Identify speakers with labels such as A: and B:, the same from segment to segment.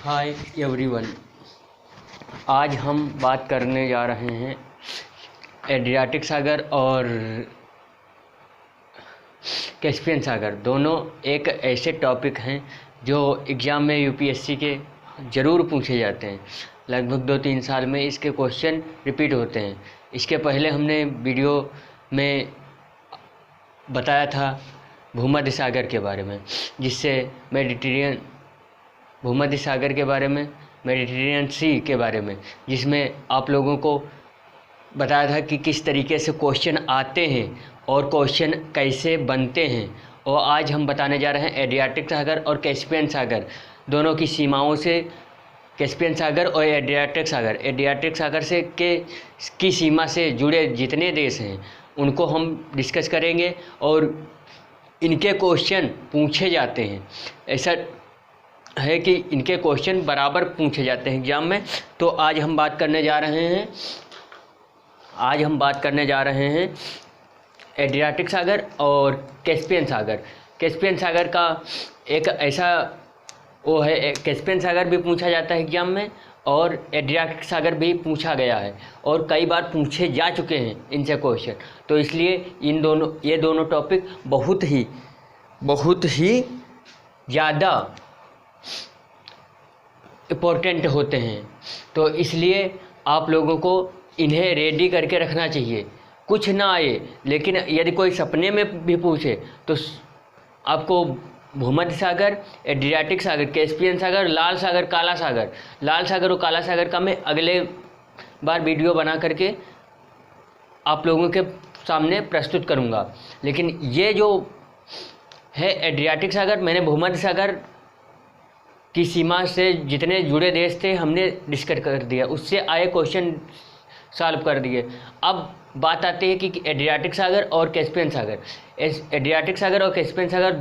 A: Hi everyone, आज हम बात करने जा रहे हैं एड्रियाटिक सागर और कैस्पियन सागर। दोनों एक ऐसे टॉपिक हैं जो एग्ज़ाम में यूपीएससी के ज़रूर पूछे जाते हैं। लगभग 2-3 साल में इसके क्वेश्चन रिपीट होते हैं। इसके पहले हमने वीडियो में बताया था भूमध्य सागर के बारे में, जिससे भूमध्य सागर के बारे में, मेडिटेरियन सी के बारे में, जिसमें आप लोगों को बताया था कि किस तरीके से क्वेश्चन आते हैं और क्वेश्चन कैसे बनते हैं। और आज हम बताने जा रहे हैं एड्रियाटिक सागर और कैस्पियन सागर दोनों की सीमाओं से। कैस्पियन सागर और एड्रियाटिक सागर से की सीमा से जुड़े जितने देश हैं उनको हम डिस्कस करेंगे और इनके क्वेश्चन पूछे जाते हैं। ऐसा है कि इनके क्वेश्चन बराबर पूछे जाते हैं एग्जाम में। तो आज हम बात करने जा रहे हैं एड्रियाटिक सागर और कैस्पियन सागर। कैस्पियन सागर का एक ऐसा वो है, कैस्पियन सागर भी पूछा जाता है एग्जाम में और एड्रियाटिक सागर भी पूछा गया है और कई बार पूछे जा चुके हैं इनसे क्वेश्चन। तो इसलिए ये दोनों टॉपिक बहुत ही ज़्यादा इम्पोर्टेंट होते हैं। तो इसलिए आप लोगों को इन्हें रेडी करके रखना चाहिए। कुछ ना आए, लेकिन यदि कोई सपने में भी पूछे तो आपको भूमध्य सागर, एड्रियाटिक सागर, कैस्पियन सागर, लाल सागर, काला सागर, लाल सागर और काला सागर का मैं अगले बार वीडियो बना करके आप लोगों के सामने प्रस्तुत करूंगा। लेकिन ये जो है एड्रियाटिक सागर, मैंने भूमध्य सागर की सीमा से जितने जुड़े देश थे हमने डिस्कस कर दिया, उससे आए क्वेश्चन सॉल्व कर दिए। अब बात आती है कि एड्रियाटिक सागर और कैस्पियन सागर। एड्रियाटिक सागर और कैस्पियन सागर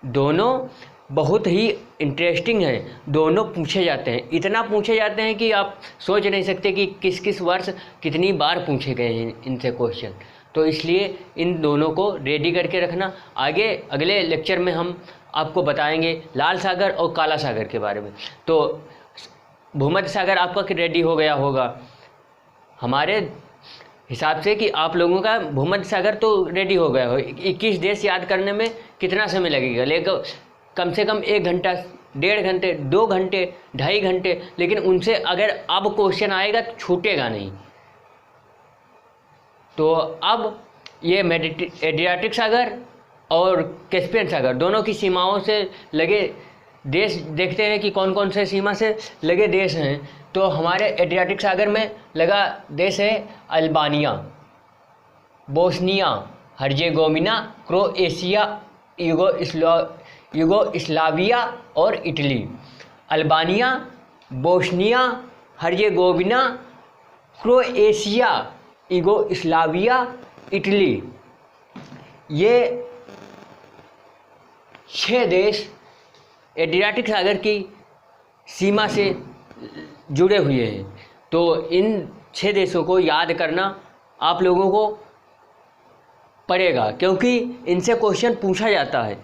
A: दोनों बहुत ही इंटरेस्टिंग हैं। दोनों पूछे जाते हैं, इतना पूछे जाते हैं कि आप सोच नहीं सकते कि किस वर्ष कितनी बार पूछे गए हैं इनसे क्वेश्चन। तो इसलिए इन दोनों को रेडी करके रखना। आगे अगले लेक्चर में हम आपको बताएंगे लाल सागर और काला सागर के बारे में। तो भूमध्य सागर आपका रेडी हो गया होगा हमारे हिसाब से कि आप लोगों का भूमध्य सागर तो रेडी हो गया हो। 21 देश याद करने में कितना समय लगेगा? कम से कम 1 घंटा, 1.5 घंटे, 2 घंटे, 2.5 घंटे। लेकिन उनसे अगर अब क्वेश्चन आएगा तो छूटेगा नहीं। तो अब ये एड्रियाटिक सागर और कैस्पियन सागर दोनों की सीमाओं से लगे देश देखते हैं कि कौन कौन से सीमा से लगे देश हैं। तो हमारे एड्रियाटिक सागर में लगा देश है Albania, Bosnia Herzegovina, Croatia, Yugoslavia और Italy. Albania, Bosnia Herzegovina, Croatia, Yugoslavia, Italy, ये 6 देश एड्रियाटिक सागर की सीमा से जुड़े हुए हैं। तो इन 6 देशों को याद करना आप लोगों को पड़ेगा, क्योंकि इनसे क्वेश्चन पूछा जाता है।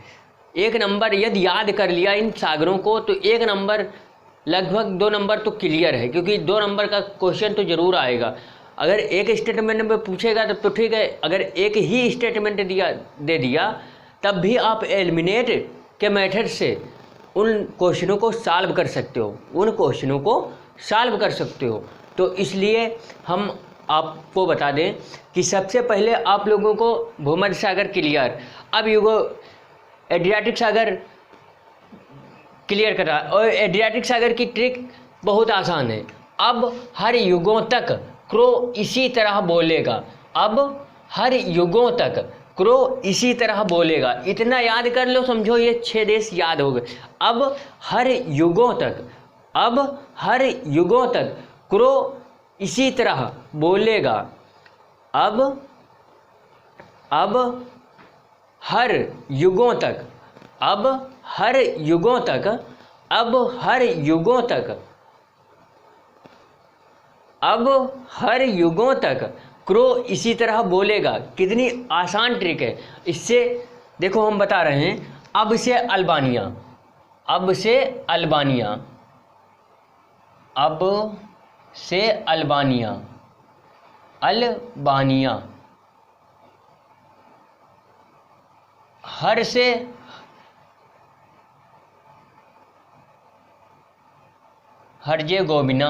A: 1 नंबर यदि याद कर लिया इन सागरों को तो 1 नंबर, लगभग 2 नंबर तो क्लियर है, क्योंकि 2 नंबर का क्वेश्चन तो ज़रूर आएगा। अगर एक स्टेटमेंट में पूछेगा तब तो ठीक है, अगर एक ही स्टेटमेंट दे दिया तब भी आप एलिमिनेट के मेथड से उन क्वेश्चनों को सॉल्व कर सकते हो। तो इसलिए हम आपको बता दें कि सबसे पहले आप लोगों को भूमध्य सागर क्लियर, अब एड्रियाटिक सागर क्लियर करा। और एड्रियाटिक सागर की ट्रिक बहुत आसान है। अब हर युगों तक क्रो इसी तरह बोलेगा। अब हर युगों तक क्रो इसी तरह बोलेगा। इतना याद कर लो, समझो ये 6 देश याद हो गए। अब हर युगों तक क्रो इसी तरह बोलेगा। अब हर युगों तक क्रो इसी तरह बोलेगा। कितनी आसान ट्रिक है। इससे देखो हम बता रहे हैं, अब से अल्बानिया, अब से अल्बानिया, अल्बानिया। हर से हर्जेगोविना,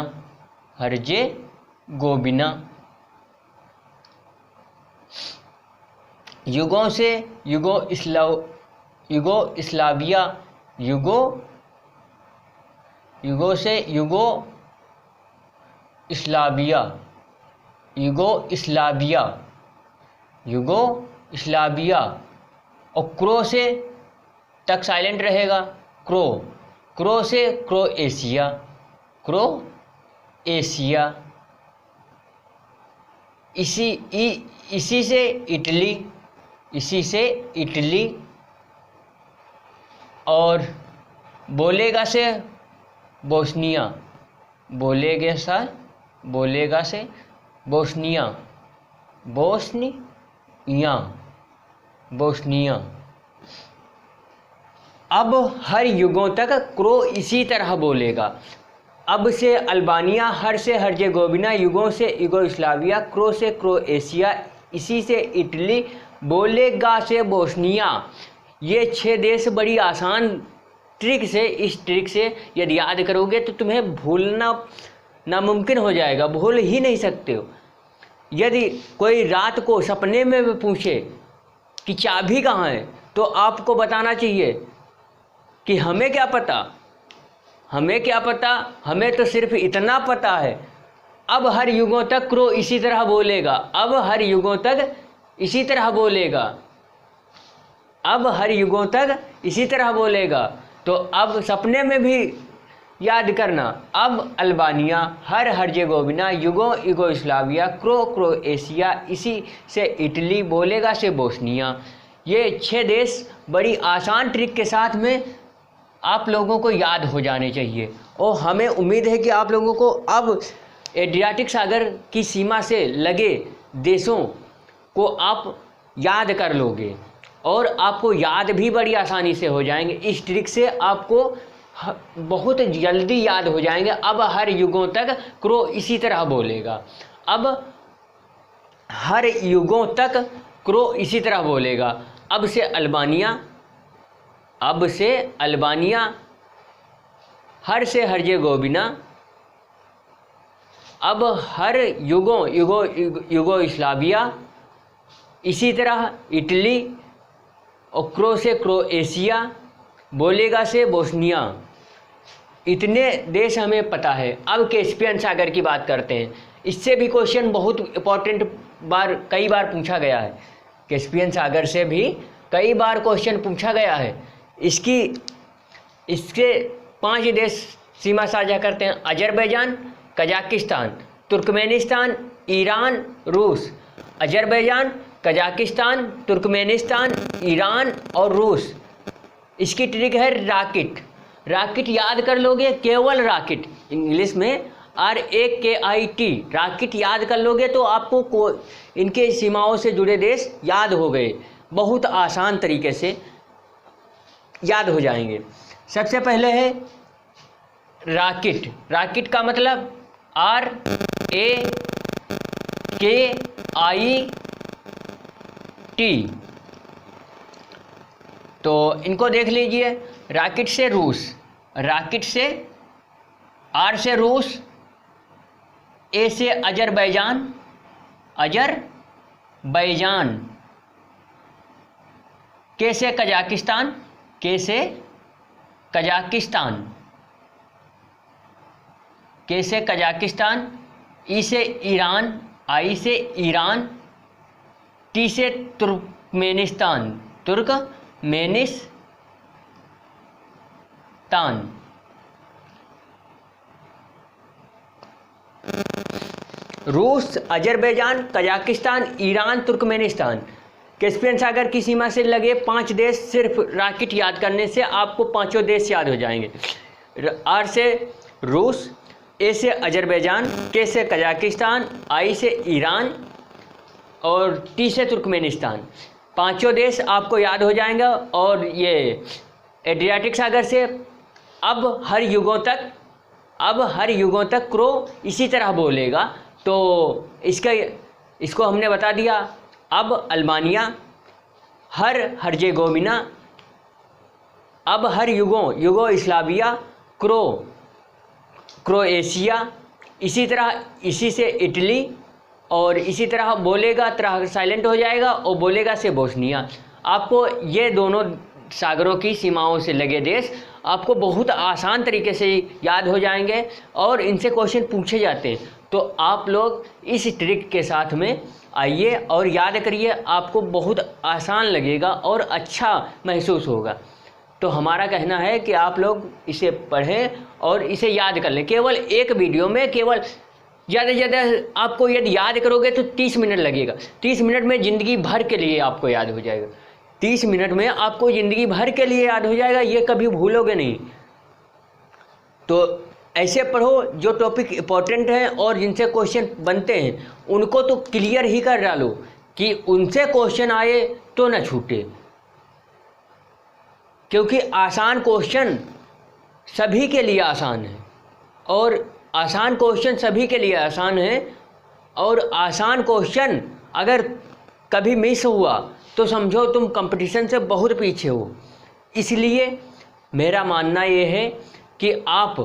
A: हर्जेगोविना। युगों से युगोस्लाविया, युगों से युगोस्लाविया, युगोस्लाविया। और क्रो से तक साइलेंट रहेगा, क्रो से क्रोएशिया, क्रोएशिया। इसी से इटली, और बोलेगा से बोस्निया, बोलेगा से बोस्निया, बोस्निया। अब हर युगों तक क्रो इसी तरह बोलेगा। अब से अल्बानिया, हर से हर्जेगोविना, युगों से युगोस्लाविया, क्रो से क्रोएशिया, इसी से इटली, बोलेगा से बोस्निया। ये 6 देश बड़ी आसान ट्रिक से, इस ट्रिक से यदि याद करोगे तो तुम्हें भूलना नामुमकिन हो जाएगा, भूल ही नहीं सकते हो। यदि कोई रात को सपने में भी पूछे कि चाबी कहाँ है, तो आपको बताना चाहिए कि हमें क्या पता, हमें तो सिर्फ इतना पता है। अब हर युगों तक क्रो इसी तरह बोलेगा, अब हर युगों तक इसी तरह बोलेगा, अब हर युगों तक इसी तरह बोलेगा। तो अब सपने में भी याद करना। अब अल्बानिया, हर हर्जेगोविना, युगोस्लाविया, क्रोएशिया, इसी से इटली, बोलेगा से बोस्निया। ये 6 देश बड़ी आसान ट्रिक के साथ में आप लोगों को याद हो जाने चाहिए। और हमें उम्मीद है कि आप लोगों को अब एड्रियाटिक सागर की सीमा से लगे देशों को आप याद कर लोगे, और आपको याद भी बड़ी आसानी से हो जाएंगे। इस ट्रिक से आपको बहुत जल्दी याद हो जाएंगे। अब हर युगों तक क्रो इसी तरह बोलेगा, अब हर युगों तक क्रो इसी तरह बोलेगा। अब से अल्बानिया, हर से हर्जेगोविना, अब हर युगोस्लाविया, इसी तरह इटली, और क्रो से क्रोएशिया, बोलेगा से बोस्निया। इतने देश हमें पता है। अब कैस्पियन सागर की बात करते हैं। इससे भी क्वेश्चन बहुत इंपॉर्टेंट कई बार पूछा गया है। कैस्पियन सागर से भी कई बार क्वेश्चन पूछा गया है। इसके 5 देश सीमा साझा करते हैं: अजरबैजान, कजाकिस्तान, तुर्कमेनिस्तान, ईरान, रूस। अजरबैजान, कजाकिस्तान, तुर्कमेनिस्तान, ईरान और रूस। इसकी ट्रिक है राकिट याद कर लोगे, केवल राकिट, इंग्लिश में RAKIT, राकिट याद कर लोगे तो आपको इनके सीमाओं से जुड़े देश याद हो गए, बहुत आसान तरीके से याद हो जाएंगे। सबसे पहले है राकिट का मतलब RAKIT। तो इनको देख लीजिए। राकिट से रूस, R से रूस, A से अजरबैजान, K से कजाकिस्तान, K से कजाकिस्तान, E से ईरान, I से ईरान, T से तुर्कमेनिस्तान, रूस, Azerbaijan, Kazakhstan, Iran, Turkmenistan. Caspian सागर की सीमा से लगे 5 देश, सिर्फ राकिट याद करने से आपको 5 देश याद हो जाएंगे। R से रूस, A से अजरबैजान, K से कजाकिस्तान, I से ईरान और T से तुर्कमेनिस्तान। 5 देश आपको याद हो जाएंगे। और ये एड्रियाटिक सागर से अब हर युगों तक अब हर युगों तक क्रो इसी तरह बोलेगा। तो इसको हमने बता दिया। अब अल्बानिया, हर्जेगोविना, अब हर युगोस्लाविया, क्रोएशिया, इसी तरह इसी से इटली, और इसी तरह बोलेगा तरह साइलेंट हो जाएगा, और बोलेगा से बोस्निया। आपको ये दोनों सागरों की सीमाओं से लगे देश आपको बहुत आसान तरीके से याद हो जाएंगे, और इनसे क्वेश्चन पूछे जाते हैं। तो आप लोग इस ट्रिक के साथ में आइए और याद करिए, आपको बहुत आसान लगेगा और अच्छा महसूस होगा। तो हमारा कहना है कि आप लोग इसे पढ़ें और इसे याद कर लें। केवल एक वीडियो में केवल ज़्यादा से ज़्यादा आपको यदि याद करोगे तो 30 मिनट लगेगा। 30 मिनट में ज़िंदगी भर के लिए आपको याद हो जाएगा। 30 मिनट में आपको ज़िंदगी भर के लिए याद हो जाएगा, ये कभी भूलोगे नहीं। तो ऐसे पढ़ो जो टॉपिक इम्पोर्टेंट हैं और जिनसे क्वेश्चन बनते हैं उनको तो क्लियर ही कर डालो कि उनसे क्वेश्चन आए तो न छूटे, क्योंकि आसान क्वेश्चन सभी के लिए आसान है, और आसान क्वेश्चन सभी के लिए आसान है। और आसान क्वेश्चन अगर कभी मिस हुआ तो समझो तुम कंपटीशन से बहुत पीछे हो। इसलिए मेरा मानना ये है कि आप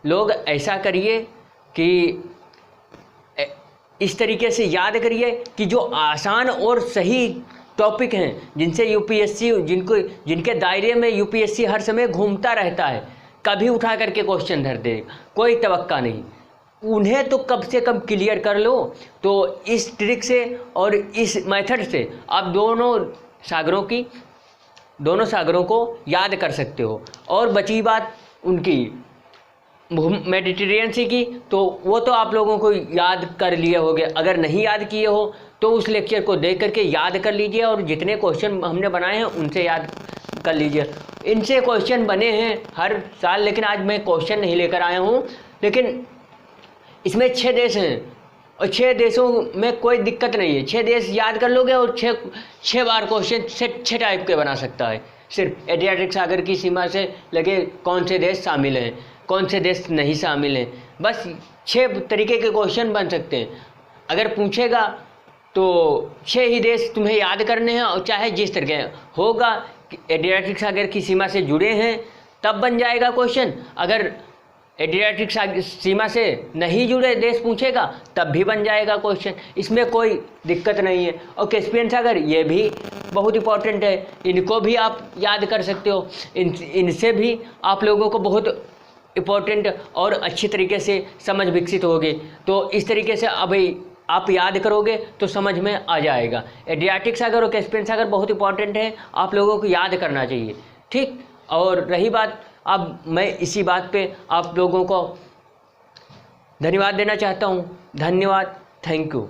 A: लोग ऐसा करिए कि इस तरीके से याद करिए कि जो आसान और सही टॉपिक हैं, जिनसे यूपीएससी जिनके दायरे में यूपीएससी हर समय घूमता रहता है, कभी उठा करके क्वेश्चन धर देगा, कोई तवक्का नहीं, उन्हें तो कम से कम क्लियर कर लो। तो इस ट्रिक से और इस मेथड से आप दोनों सागरों को याद कर सकते हो। और बची बात उनकी मेडिटेरियन सी की, तो वो तो आप लोगों को याद कर लिए होगे। अगर नहीं याद किए हो तो उस लेक्चर को देख करके याद कर लीजिए, और जितने क्वेश्चन हमने बनाए हैं उनसे याद कर लीजिए। इनसे क्वेश्चन बने हैं हर साल, लेकिन आज मैं क्वेश्चन नहीं लेकर आया हूँ। लेकिन इसमें 6 देश हैं और 6 देशों में कोई दिक्कत नहीं है। 6 देश याद कर लोगे और 6 बार क्वेश्चन 6 टाइप के बना सकता है। सिर्फ एड्रियाटिक सागर की सीमा से लगे कौन से देश शामिल हैं, कौन से देश नहीं शामिल हैं, बस 6 तरीके के क्वेश्चन बन सकते हैं। अगर पूछेगा तो 6 ही देश तुम्हें याद करने हैं, और चाहे जिस तरीके होगा एड्रियाटिक सागर की सीमा से जुड़े हैं तब बन जाएगा क्वेश्चन। अगर एड्रियाटिक सीमा से नहीं जुड़े देश पूछेगा तब भी बन जाएगा क्वेश्चन, इसमें कोई दिक्कत नहीं है। और कैस्पियन सागर ये भी बहुत इंपॉर्टेंट है, इनको भी आप याद कर सकते हो। इनसे भी आप लोगों को बहुत इम्पोर्टेंट और अच्छी तरीके से समझ विकसित होगी। तो इस तरीके से अभी आप याद करोगे तो समझ में आ जाएगा। एड्रियाटिक सागर और कैस्पियन सागर बहुत इंपॉर्टेंट है, आप लोगों को याद करना चाहिए, ठीक। और रही बात, अब मैं इसी बात पे आप लोगों को धन्यवाद देना चाहता हूँ। धन्यवाद, थैंक यू।